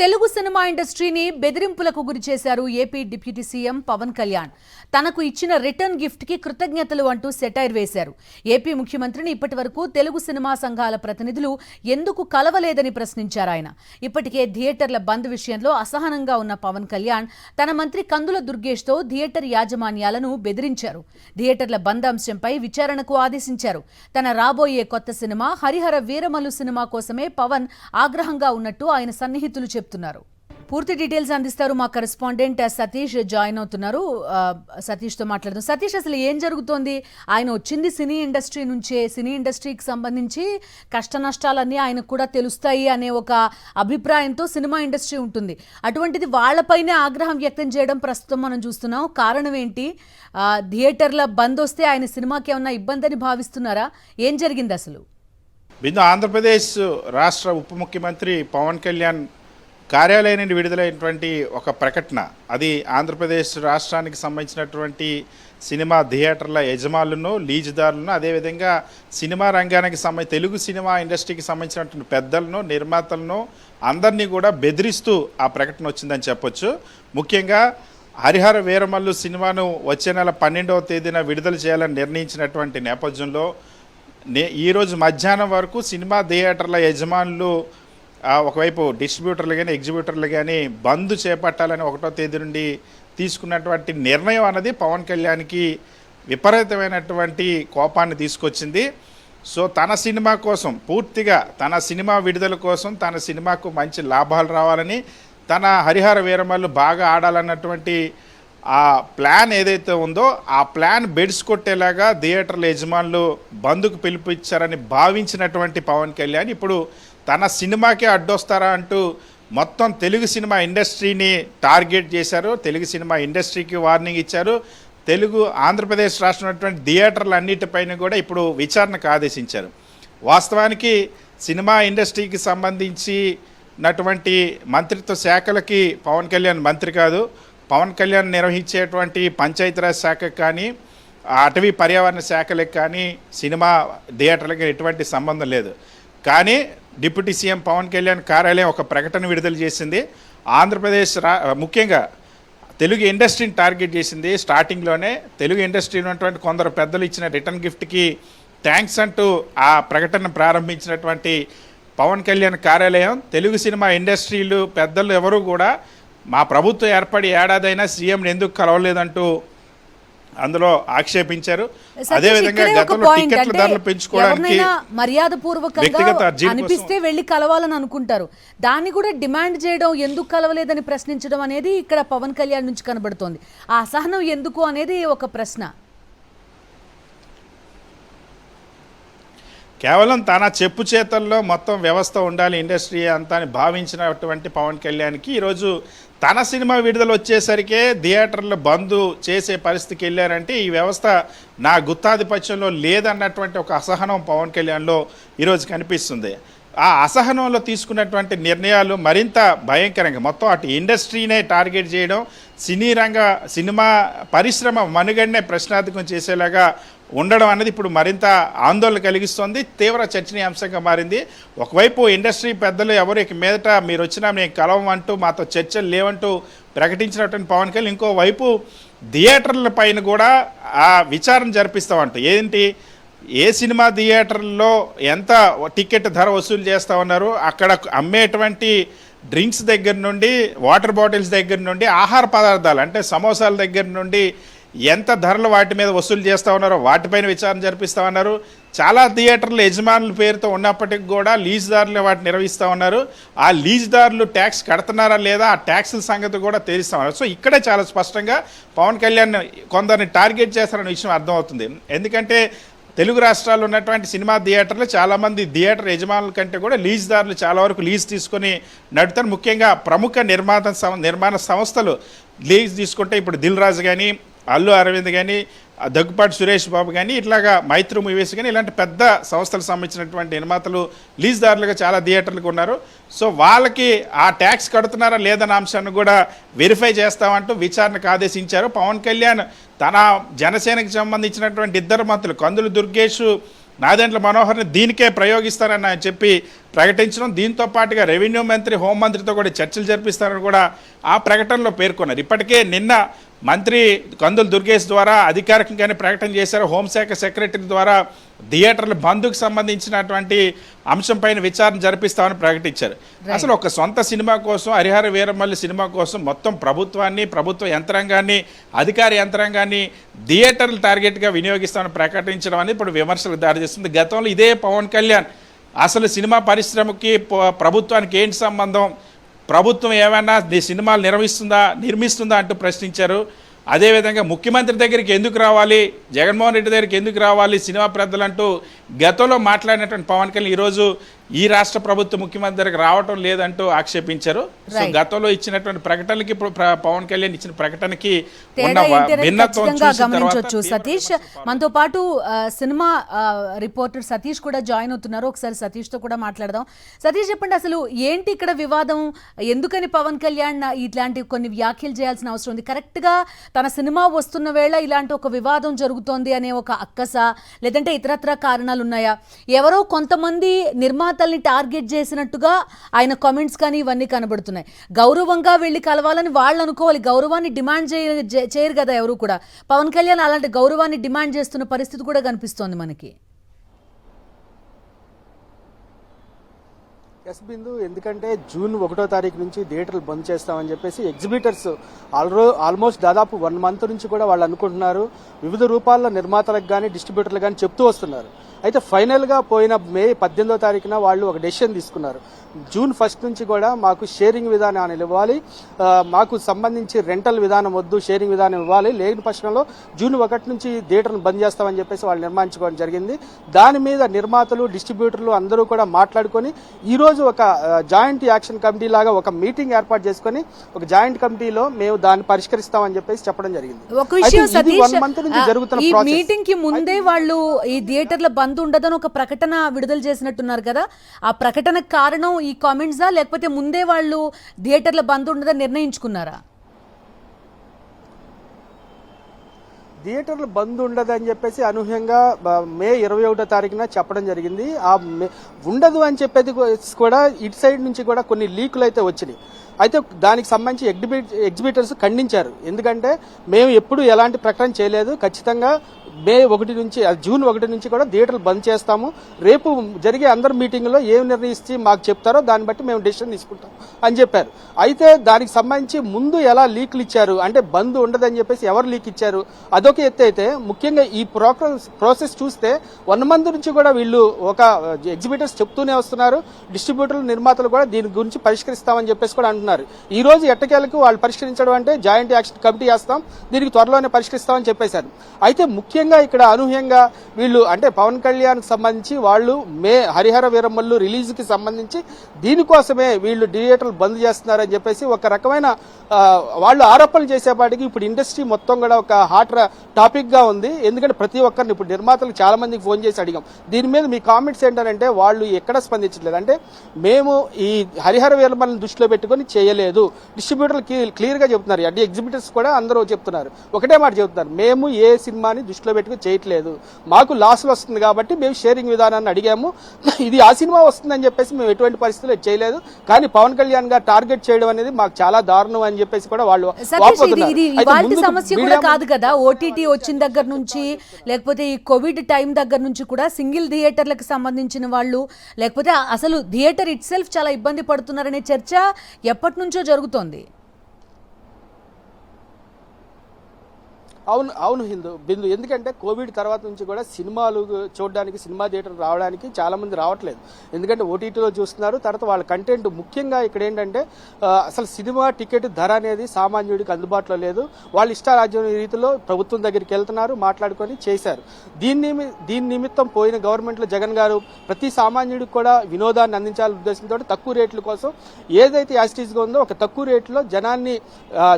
Telugu cinema ఇండస్ట్రీని బెదిరింపులకు గురి చేశారు AP deputy CM Pawan Kalyan. తనకు ఇచ్చిన రిటర్న్ గిఫ్ట్ కి కృతజ్ఞతలు అంటూ సెటైర్ వేశారు. ఏపీ ముఖ్యమంత్రిని ఇప్పటివరకు తెలుగు సినిమా సంఘాల ప్రతినిధులు ఎందుకు కలవలేదని ప్రశ్నించారు ఆయన. ఇప్పటికే థియేటర్ల బంద్ విషయంలో అసహనంగా ఉన్న పవన్ కళ్యాణ్ తన మంత్రి కందుల దుర్గేష్తో థియేటర్ యాజమాన్యాలను బెదిరించారు. థియేటర్ల బంద్ అంశంపై విచారణకు ఆదేశించారు. తన రాబోయే కొత్త సినిమా హరిహర వీరమల్లు సినిమా కోసమే పవన్ ఆగ్రహంగా ఉన్నట్టు ఆయన సన్నిహితులు చెప్తున్నారు. పూర్తి డీటెయిల్స్ అందిస్తారు మా కరెస్పాండెంట్ సతీష్ జాయిన్ అవుతున్నారు. సతీష్తో మాట్లాడుతాం. సతీష్, అసలు ఏం జరుగుతోంది? ఆయన వచ్చింది సినీ ఇండస్ట్రీ నుంచే. సినీ ఇండస్ట్రీకి సంబంధించి కష్ట నష్టాలన్నీ ఆయనకు కూడా తెలుస్తాయి అనే ఒక అభిప్రాయంతో సినిమా ఇండస్ట్రీ ఉంటుంది. అటువంటిది వాళ్లపైనే ఆగ్రహం వ్యక్తం చేయడం ప్రస్తుతం మనం చూస్తున్నాం. కారణం ఏంటి? థియేటర్ల బంద్ వస్తే ఆయన సినిమాకి ఏమన్నా ఇబ్బంది అని భావిస్తున్నారా? ఏం జరిగింది అసలు? బిందు ఆంధ్రప్రదేశ్ రాష్ట్ర ఉప ముఖ్యమంత్రి పవన్ కళ్యాణ్ కార్యాలయం నుండి విడుదలైనటువంటి ఒక ప్రకటన, అది ఆంధ్రప్రదేశ్ రాష్ట్రానికి సంబంధించినటువంటి సినిమా థియేటర్ల యజమానులను, లీజుదారులను, అదేవిధంగా సినిమా రంగానికి తెలుగు సినిమా ఇండస్ట్రీకి సంబంధించినటువంటి పెద్దలను, నిర్మాతలను అందరినీ కూడా బెదిరిస్తూ ఆ ప్రకటన వచ్చిందని చెప్పొచ్చు. ముఖ్యంగా హరిహర వీరమల్లు సినిమాను వచ్చే నెల 12వ తేదీన విడుదల చేయాలని నిర్ణయించినటువంటి నేపథ్యంలో ఈరోజు మధ్యాహ్నం వరకు సినిమా థియేటర్ల యజమానులు ఒకవైపు డిస్ట్రిబ్యూటర్లు కానీ ఎగ్జిబ్యూటర్లు కానీ బంద్ చేపట్టాలని 1వ తేదీ నుండి తీసుకున్నటువంటి నిర్ణయం అన్నది పవన్ కళ్యాణ్కి విపరీతమైనటువంటి కోపాన్ని తీసుకొచ్చింది. సో తన సినిమా కోసం, పూర్తిగా తన సినిమా విడుదల కోసం, తన సినిమాకు మంచి లాభాలు రావాలని, తన హరిహర వీరమల్లు బాగా ఆడాలన్నటువంటి ఆ ప్లాన్ ఏదైతే ఉందో ఆ ప్లాన్ బెడ్స్ కొట్టేలాగా థియేటర్ల యజమానులు బంద్కు పిలుపుచ్చారని భావించినటువంటి పవన్ కళ్యాణ్ ఇప్పుడు తన సినిమాకే అడ్డొస్తారా అంటూ మొత్తం తెలుగు సినిమా ఇండస్ట్రీని టార్గెట్ చేశారు. తెలుగు సినిమా ఇండస్ట్రీకి వార్నింగ్ ఇచ్చారు. ఆంధ్రప్రదేశ్ రాష్ట్రంలో ఉన్నటువంటి థియేటర్లు అన్నిటిపైన కూడా ఇప్పుడు విచారణకు ఆదేశించారు. వాస్తవానికి సినిమా ఇండస్ట్రీకి సంబంధించినటువంటి మంత్రిత్వ శాఖలకి పవన్ కళ్యాణ్ మంత్రి కాదు. పవన్ కళ్యాణ్ నిర్వహించేటువంటి పంచాయతీరాజ్ శాఖకు కానీ, అటవీ పర్యావరణ శాఖలకు కానీ, సినిమా థియేటర్లకి ఎటువంటి సంబంధం లేదు. కానీ డిప్యూటీ సీఎం పవన్ కళ్యాణ్ కార్యాలయం ఒక ప్రకటన విడుదల చేసింది. ఆంధ్రప్రదేశ్ ముఖ్యంగా తెలుగు ఇండస్ట్రీని టార్గెట్ చేసింది. స్టార్టింగ్లోనే తెలుగు ఇండస్ట్రీలో ఉన్నటువంటి కొందరు పెద్దలు ఇచ్చిన రిటర్న్ గిఫ్ట్కి థ్యాంక్స్ అంటూ ఆ ప్రకటన ప్రారంభించినటువంటి పవన్ కళ్యాణ్ కార్యాలయం తెలుగు సినిమా ఇండస్ట్రీలు పెద్దలు ఎవరు కూడా మా ప్రభుత్వం ఏర్పడి ఏడాదైనా సీఎంని ఎందుకు కలవలేదంటూ అందులో ఆక్షేపించారు. అదేవిధంగా గతంలో టికెట్ల ధరలు పెంచుకోవడానికి మర్యాదపూర్వకంగా అనిపిస్తే వెళ్ళి కలవాలని అనుకుంటారు. దాన్ని కూడా డిమాండ్ చేయడం, ఎందుకు కలవలేదని ప్రశ్నించడం అనేది ఇక్కడ పవన్ కళ్యాణ్ నుంచి కనబడుతోంది. ఆ అసహనం ఎందుకు అనేది ఒక ప్రశ్న. కేవలం తన చెప్పు చేతల్లో మొత్తం వ్యవస్థ ఉండాలి ఇండస్ట్రీ అంతా అని భావించినటువంటి పవన్ కళ్యాణ్కి ఈరోజు తన సినిమా విడుదల వచ్చేసరికే థియేటర్లు బంద్ చేసే పరిస్థితికి వెళ్ళారంటే ఈ వ్యవస్థ నా గుత్తాధిపత్యంలో లేదన్నటువంటి ఒక అసహనం పవన్ కళ్యాణ్లో ఈరోజు కనిపిస్తుంది. ఆ అసహనంలో తీసుకున్నటువంటి నిర్ణయాలు మరింత భయంకరంగా మొత్తం అటు ఇండస్ట్రీనే టార్గెట్ చేయడం, సినిమా పరిశ్రమ మనుగడనే ప్రశ్నార్థకం చేసేలాగా ఉండడం అన్నది ఇప్పుడు మరింత ఆందోళన కలిగిస్తోంది. తీవ్ర చర్చనీయాంశంగా మారింది. ఒకవైపు ఇండస్ట్రీ పెద్దలు ఎవరు ఇక మీదట మీరు వచ్చినా మేము కలవమంటూ మాతో చర్చలు లేవంటూ ప్రకటించినటువంటి పవన్ కళ్యాణ్ ఇంకోవైపు థియేటర్ల పైన కూడా ఆ విచారణ జరిపిస్తామంటూ, ఏంటి ఏ సినిమా థియేటర్లో ఎంత టికెట్ ధర వసూలు చేస్తూ ఉన్నారు, అక్కడ అమ్మేటువంటి డ్రింక్స్ దగ్గర నుండి, వాటర్ బాటిల్స్ దగ్గర నుండి, ఆహార పదార్థాలు అంటే సమోసాల దగ్గర నుండి ఎంత ధరలు వాటి మీద వసూలు చేస్తూ ఉన్నారో వాటిపైన విచారణ జరిపిస్తూ ఉన్నారు. చాలా థియేటర్లు యజమానుల పేరుతో ఉన్నప్పటికీ కూడా లీజుదారులు వాటిని నిర్వహిస్తూ ఉన్నారు. ఆ లీజుదారులు ట్యాక్స్ కడుతున్నారా లేదా, ఆ ట్యాక్సుల సంగతి కూడా తెలుస్తూ ఉన్నారు. సో ఇక్కడే చాలా స్పష్టంగా పవన్ కళ్యాణ్ కొందరిని టార్గెట్ చేస్తారనే విషయం అర్థమవుతుంది. ఎందుకంటే తెలుగు రాష్ట్రాల్లో ఉన్నటువంటి సినిమా థియేటర్లు చాలామంది థియేటర్ యజమానుల కంటే కూడా లీజుదారులు చాలా వరకు లీజ్ తీసుకొని నడుపుతారు. ముఖ్యంగా ప్రముఖ నిర్మాణ సంస్థలు లీజ్ తీసుకుంటే ఇప్పుడు దిల్ రాజు కానీ, అల్లు అరవింద్ కానీ, దగ్గుపాటి సురేష్ బాబు కానీ, ఇట్లాగా మైత్రి మూవీస్ కానీ ఇలాంటి పెద్ద సంస్థలకు సంబంధించినటువంటి నిర్మాతలు లీజుదారులుగా చాలా థియేటర్లకు ఉన్నారు. సో వాళ్ళకి ఆ ట్యాక్స్ కడుతున్నారా లేదన్న అంశాన్ని కూడా వెరిఫై చేస్తామంటూ విచారణకు ఆదేశించారు. పవన్ కళ్యాణ్ తన జనసేనకు సంబంధించినటువంటి ఇద్దరు మంత్రులు కందుల దుర్గేష్, నాదెండ్ల మనోహర్ని దీనికే ప్రయోగిస్తారని చెప్పి ప్రకటించడం, దీంతో పాటుగా రెవెన్యూ మంత్రి, హోంమంత్రితో కూడా చర్చలు జరిపిస్తారని కూడా ఆ ప్రకటనలో పేర్కొన్నారు. ఇప్పటికే నిన్న మంత్రి కందుల దుర్గేష్ ద్వారా అధికారికంగానే ప్రకటన చేశారు. హోంశాఖ సెక్రటరీ ద్వారా థియేటర్ల బంద్కు సంబంధించినటువంటి అంశంపైన విచారణ జరిపిస్తామని ప్రకటించారు. అసలు ఒక సొంత సినిమా కోసం, హరిహర వీరమల్లి సినిమా కోసం మొత్తం ప్రభుత్వాన్ని, ప్రభుత్వ యంత్రాంగాన్ని, అధికార యంత్రాంగాన్ని థియేటర్లు టార్గెట్గా వినియోగిస్తామని ప్రకటించడం అనేది ఇప్పుడు విమర్శలకు దారితీస్తుంది. గతంలో ఇదే పవన్ కళ్యాణ్ అసలు సినిమా పరిశ్రమకి ప్రభుత్వానికి ఏంటి సంబంధం, ప్రభుత్వం ఏమైనా సినిమాలు నిర్మిస్తుందా అంటూ ప్రశ్నించారు. అదేవిధంగా ముఖ్యమంత్రి దగ్గరికి ఎందుకు రావాలి, జగన్మోహన్ రెడ్డి దగ్గరికి ఎందుకు రావాలి సినిమా పెద్దలంటూ గతంలో మాట్లాడినటువంటి పవన్ కళ్యాణ్ ఈరోజు ఈ రాష్ట్ర ప్రభుత్వ ముఖ్యమంత్రి దగ్గరికి రావటం లేదంటూ ఆక్షేపించారు. సో గతంలో ఇచ్చినటువంటి ప్రకటనలకి ఇప్పుడు పవన్ కళ్యాణ్ ఇచ్చిన ప్రకటనకి ఉన్న భిన్నత్వం గమనించవచ్చు. సతీష్ మనతో పాటు సినిమా రిపోర్టర్ సతీష్ కూడా జాయిన్ అవుతున్నారు. ఒకసారి సతీష్ తో కూడా మాట్లాడదాం. సతీష్ చెప్పండి, అసలు ఏంటి ఇక్కడ వివాదం? ఎందుకని పవన్ కళ్యాణ్ ఇట్లాంటి కొన్ని వ్యాఖ్యలు చేయాల్సిన అవసరం ఉంది? కరెక్ట్ గా తన సినిమా వస్తున్న వేళ ఇలాంటి ఒక వివాదం జరుగుతోంది అనే ఒక అక్కస, లేదంటే ఇతరత్ర కారణాలు ఉన్నాయా? ఎవరో కొంతమంది నిర్మాతల్ని టార్గెట్ చేసినట్టుగా ఆయన కామెంట్స్ కానీ ఇవన్నీ కనబడుతున్నాయి. గౌరవంగా వెళ్ళి కలవాలని వాళ్ళు అనుకోవాలి, గౌరవాన్ని డిమాండ్ చేయరు కదా ఎవరు కూడా. పవన్ కళ్యాణ్ అలాంటి గౌరవాన్ని డిమాండ్ చేస్తున్న పరిస్థితి కూడా కనిపిస్తోంది మనకి. ఎస్ బిందు, ఎందుకంటే జూన్ 1వ తారీఖు నుంచి థియేటర్లు బంద్ చేస్తామని చెప్పేసి ఎగ్జిబిటర్స్ ఆల్మోస్ట్ దాదాపు 1 మంత్ నుంచి కూడా వాళ్ళు అనుకుంటున్నారు. వివిధ రూపాల్లో నిర్మాతలకు కానీ డిస్ట్రిబ్యూటర్లు కానీ చెప్తూ వస్తున్నారు. అయితే ఫైనల్గా పోయిన మే 18వ తారీఖున వాళ్ళు ఒక డెసిషన్ తీసుకున్నారు. జూన్ 1 నుంచి కూడా మాకు షేరింగ్ విధానాన్ని ఇవ్వాలి, మాకు సంబంధించి రెంటల్ విధానం వద్దు, షేరింగ్ విధానం ఇవ్వాలి, లేని పక్షంలో జూన్ 1 నుంచి థియేటర్ను బంద్ చేస్తామని చెప్పేసి వాళ్ళు నిర్ణయించుకోవడం జరిగింది. దాని మీద నిర్మాతలు, డిస్ట్రిబ్యూటర్లు అందరూ కూడా మాట్లాడుకొని ఈరోజు ఒక జాయింట్ యాక్షన్ కమిటీ లాగా ఒక మీటింగ్ ఏర్పాటు చేసుకుని ఒక జాయింట్ కమిటీలో మేము దాన్ని పరిష్కరిస్తామని చెప్పేసి చెప్పడం జరిగింది. ఒక విషయం సతీష్, ఈ మీటింగ్ కి ముందే వాళ్ళు ఈ థియేటర్ల బంద్ ఉండదని ఒక ప్రకటన విడుదల చేసినట్టున్నారు కదా, ఆ ప్రకటనకు కారణం ఈ కామెంట్సా, లేకపోతే ముందే వాళ్ళు థియేటర్ల బంద్ ఉండదని నిర్ణయించుకున్నారా? థియేటర్లు బంద్ ఉండదని చెప్పేసి అనూహ్యంగా మే 21వ తారీఖున చెప్పడం జరిగింది. ఆ ఉండదు అని చెప్పేది కూడా ఇటు సైడ్ నుంచి కూడా కొన్ని లీకులు అయితే వచ్చినాయి. అయితే దానికి సంబంధించి ఎగ్జిబిటర్స్ ఖండించారు. ఎందుకంటే మేము ఎప్పుడు ఎలాంటి ప్రకటన చేయలేదు, ఖచ్చితంగా మే 1 నుంచి జూన్ 1 నుంచి కూడా థియేటర్లు బంద్ చేస్తాము, రేపు జరిగే అందరి మీటింగ్లో ఏం నిర్ణయిస్తే మాకు చెప్తారో దాన్ని బట్టి మేము డెసిషన్ తీసుకుంటాం అని చెప్పారు. అయితే దానికి సంబంధించి ముందు ఎలా లీకులు ఇచ్చారు అంటే బంద్ ఉండదని చెప్పేసి ఎవరు లీక్ ఇచ్చారు అదొక ఎత్తు. అయితే ముఖ్యంగా ఈ ప్రాసెస్ చూస్తే 1 మంత్ నుంచి కూడా వీళ్ళు ఒక ఎగ్జిబిటర్స్ చెప్తూనే వస్తున్నారు, డిస్ట్రిబ్యూటర్లు, నిర్మాతలు కూడా దీని గురించి పరిష్కరిస్తామని చెప్పేసి కూడా అంటున్నారు. ఈ రోజు ఎట్టకేలకు వాళ్ళు పరిష్కరించడం అంటే జాయింట్ యాక్షన్ కమిటీ వేస్తాం, దీనికి త్వరలోనే పరిష్కరిస్తామని చెప్పేశారు. అయితే ముఖ్యంగా ఇక్కడ అనూహ్యంగా వీళ్ళు అంటే పవన్ కళ్యాణ్ సంబంధించి వాళ్ళు మే హరిహర వీరమల్లు రిలీజ్ కి సంబంధించి దీనికోసమే వీళ్ళు థియేటర్లు బంద్ చేస్తున్నారని చెప్పేసి ఒక రకమైన వాళ్ళు ఆరోపణలు చేసేపాటికి ఇప్పుడు ఇండస్ట్రీ మొత్తం కూడా ఒక హాట్ టాపిక్ గా ఉంది. ఎందుకంటే ప్రతి ఒక్కరిని ఇప్పుడు నిర్మాతలకు చాలా మందికి ఫోన్ చేసి అడిగాం, దీని మీద మీ కామెంట్స్ ఏంటంటే వాళ్ళు ఎక్కడ స్పందించట్లేదు. అంటే మేము ఈ హరిహర వీరమల్ని దృష్టిలో పెట్టుకుని చేయలేదు, డిస్ట్రిబ్యూటర్లు క్లియర్ గా చెప్తున్నారు, అంటే ఎగ్జిబిటర్స్ కూడా అందరూ చెప్తున్నారు, ఒకటే మాట చెప్తున్నారు, మేము ఏ సినిమాని దృష్టిలో పెట్టుకుని చేయట్లేదు, మాకు లాస్లు వస్తుంది కాబట్టి మేము షేరింగ్ విధానాన్ని అడిగాము, ఇది ఆ సినిమా వస్తుందని చెప్పేసి మేము ఎటువంటి పరిస్థితుల్లో చేయలేదు, కానీ పవన్ కళ్యాణ్ గారు టార్గెట్ చేయడం అనేది మాకు చాలా దారుణం అని చెప్పేసి కూడా వాళ్ళు సమస్య కూడా కాదు కదా. ఓటీటీ వచ్చిన దగ్గర నుంచి లేకపోతే ఈ కోవిడ్ టైం దగ్గర నుంచి కూడా సింగిల్ థియేటర్లకు సంబంధించిన వాళ్ళు లేకపోతే అసలు థియేటర్ ఇట్ సెల్ఫ్ చాలా ఇబ్బంది పడుతున్నారనే చర్చ ఎప్పటి నుంచో జరుగుతోంది. అవును బిందు, ఎందుకంటే కోవిడ్ తర్వాత నుంచి కూడా సినిమాలు చూడడానికి, సినిమా థియేటర్ రావడానికి చాలా మంది రావట్లేదు. ఎందుకంటే ఓటీటీలో చూస్తున్నారు, తర్వాత వాళ్ళ కంటెంట్ ముఖ్యంగా ఇక్కడ ఏంటంటే అసలు సినిమా టికెట్ ధర అనేది సామాన్యుడికి అందుబాటులో లేదు. వాళ్ళు ఇష్టారాజ్యం రీతిలో ప్రభుత్వం దగ్గరికి వెళ్తున్నారు, మాట్లాడుకొని చేశారు. దీని నిమిత్తం పోయిన గవర్నమెంట్లో జగన్ గారు ప్రతి సామాన్యుడికి కూడా వినోదాన్ని అందించాలనే ఉద్దేశంతో తక్కువ రేట్ల కోసం ఏదైతే యాసిటీస్గా ఉందో ఒక తక్కువ రేట్లో జనాన్ని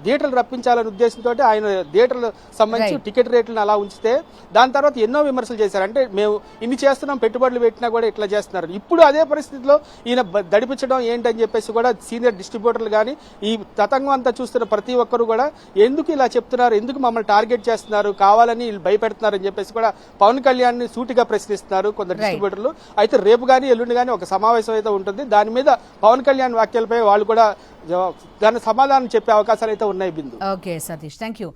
థియేటర్లు రప్పించాలనే ఉద్దేశంతో ఆయన థియేటర్లు సంబంధించి టికెట్ రేట్లను అలా ఉంచితే దాని తర్వాత ఎన్నో విమర్శలు చేశారు. అంటే మేము ఇన్ని చేస్తున్నాం, పెట్టుబడులు పెట్టినా కూడా ఇట్లా చేస్తున్నారు. ఇప్పుడు అదే పరిస్థితిలో ఈయన దడిపించడం ఏంటని చెప్పేసి కూడా సీనియర్ డిస్ట్రిబ్యూటర్లు కానీ ఈ తతంగం అంతా చూస్తున్న ప్రతి ఒక్కరు కూడా ఎందుకు ఇలా చెప్తున్నారు, ఎందుకు మమ్మల్ని టార్గెట్ చేస్తున్నారు, కావాలని వీళ్ళు భయపెడుతున్నారు అని చెప్పేసి కూడా పవన్ కళ్యాణ్ ని సూటిగా ప్రశ్నిస్తున్నారు కొందరు డిస్ట్రిబ్యూటర్లు. అయితే రేపు కానీ ఎల్లుండి కానీ ఒక సమావేశం అయితే ఉంటుంది. దాని మీద పవన్ కళ్యాణ్ వ్యాఖ్యలపై వాళ్ళు కూడా దాని సమాధానం చెప్పే అవకాశాలు అయితే ఉన్నాయి. Bindu. Okay Satish, thank you.